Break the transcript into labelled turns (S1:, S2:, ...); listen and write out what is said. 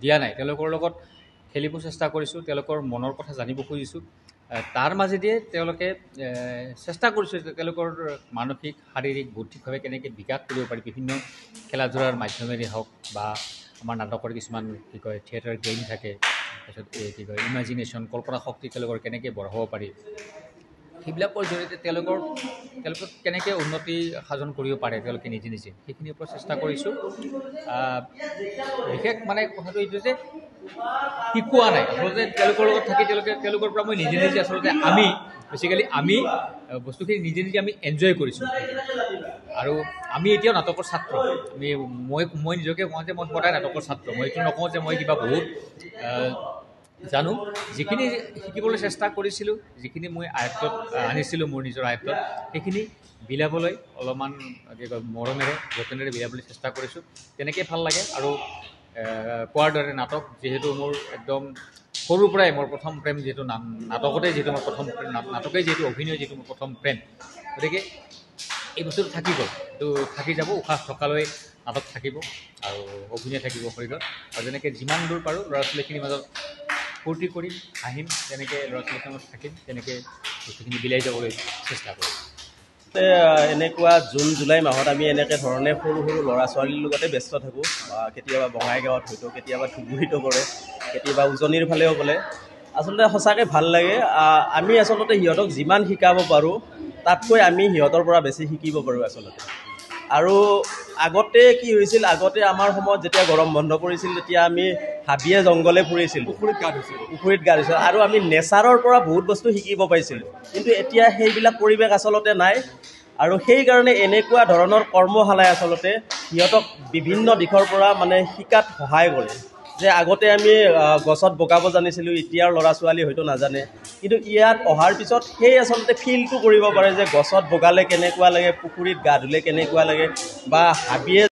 S1: দিয়া নাই তেওঁলোকৰ লগত খেলিব চেষ্টা কৰিছোঁ, তেওঁলোকৰ মনৰ কথা জানিব খুজিছোঁ। তাৰ মাজেদিয়ে তেওঁলোকে চেষ্টা কৰিছোঁ যে তেওঁলোকৰ মানসিক শাৰীৰিক বৌদ্ধিকভাৱে কেনেকৈ বিকাশ কৰিব পাৰি বিভিন্ন খেলা ধূলাৰ মাধ্যমেৰে হওক বা আমাৰ নাটকৰ কিছুমান কি কয় থিয়েটাৰ গেম থাকে, তাৰপিছত কি কয় ইমাজিনেশ্যন কল্পনা শক্তি তেওঁলোকৰ কেনেকৈ বঢ়াব পাৰি, সেইবিলাকৰ জৰিয়তে তেওঁলোকক কেনেকৈ উন্নতি সাধন কৰিব পাৰে তেওঁলোকে নিজে নিজে সেইখিনিৰ ওপৰত চেষ্টা কৰিছোঁ। বিশেষ মানে কথাটো এইটো যে শিকোৱা নাই, আচলতে তেওঁলোকৰ লগত থাকি তেওঁলোকৰ পৰা মই নিজে নিজে আচলতে আমি বস্তুখিনি নিজে নিজে আমি এনজয় কৰিছোঁ। আৰু আমি এতিয়াও নাটকৰ ছাত্ৰ, মই নিজকে কওঁ যে মই সদায় নাটকৰ ছাত্ৰ। মই এইটো নকওঁ যে মই কিবা বহুত জানো। যিখিনি শিকিবলৈ চেষ্টা কৰিছিলোঁ, যিখিনি মই আয়ত্তত আনিছিলোঁ মোৰ নিজৰ আয়ত্তত, সেইখিনি বিলাবলৈ অলপমান কি কয় মৰমেৰে যতনেৰে বিলাবলৈ চেষ্টা কৰিছোঁ। তেনেকৈ ভাল লাগে। আৰু কোৱাৰ দৰে নাটক যিহেতু মোৰ একদম সৰুৰ পৰাই মোৰ প্ৰথম প্ৰেম, যিহেতু নাটকতে যিহেতু মোৰ প্ৰথম প্ৰেম, নাটকেই যিহেতু অভিনয় যিহেতু মোৰ প্ৰথম প্ৰেম, গতিকে এই বস্তুটো থাকি গ'ল, এইটো থাকি যাব। উশাহ থকালৈ নাটক থাকিব আৰু অভিনয় থাকিব শৰীৰত। আৰু যেনেকৈ যিমান দূৰ পাৰোঁ ল'ৰা ছোৱালীখিনিৰ মাজত ফূৰ্তি কৰিম, হাঁহিম, তেনেকৈ ল'ৰা ছোৱালীখিনিৰ মাজত থাকিম, তেনেকৈ বস্তুখিনি বিলাই যাবলৈ চেষ্টা কৰিম।
S2: এনেকুৱা জুন জুলাই মাহত আমি এনেকৈ ধৰণে সৰু সৰু ল'ৰা ছোৱালীৰ লগতে ব্যস্ত থাকোঁ। কেতিয়াবা বঙাইগাঁৱত হয়তো, কেতিয়াবা ধুবুৰীতো কৰে, কেতিয়াবা উজনিৰ ফালেও গ'লে আচলতে সঁচাকৈ ভাল লাগে। আমি আচলতে সিহঁতক যিমান শিকাব পাৰোঁ তাতকৈ আমি সিহঁতৰ পৰা বেছি শিকিব পাৰোঁ আচলতে। আৰু আগতে কি হৈছিল, আগতে আমাৰ সময়ত যেতিয়া গৰম বন্ধ পৰিছিল তেতিয়া আমি হাবিয়ে জংঘলে ফুৰিছিলোঁ, পুখুৰীত গা ধুইছিলোঁ আৰু আমি নেচাৰৰ পৰা বহুত বস্তু শিকিব পাইছিলোঁ। কিন্তু এতিয়া সেইবিলাক পৰিৱেশ আচলতে নাই। আৰু সেইকাৰণে এনেকুৱা ধৰণৰ কৰ্মশালাই আচলতে সিহঁতক বিভিন্ন দিশৰ পৰা মানে শিকাত সহায় কৰে। যে আগতে আমি গছত বগাব জানিছিলোঁ, এতিয়াৰ ল'ৰা ছোৱালী হয়তো নাজানে, কিন্তু ইয়াত অহাৰ পিছত সেই আচলতে ফিলটো কৰিব পাৰে যে গছত বগালে কেনেকুৱা লাগে, পুখুৰীত গা ধুলে কেনেকুৱা লাগে, বা হাবিয়ে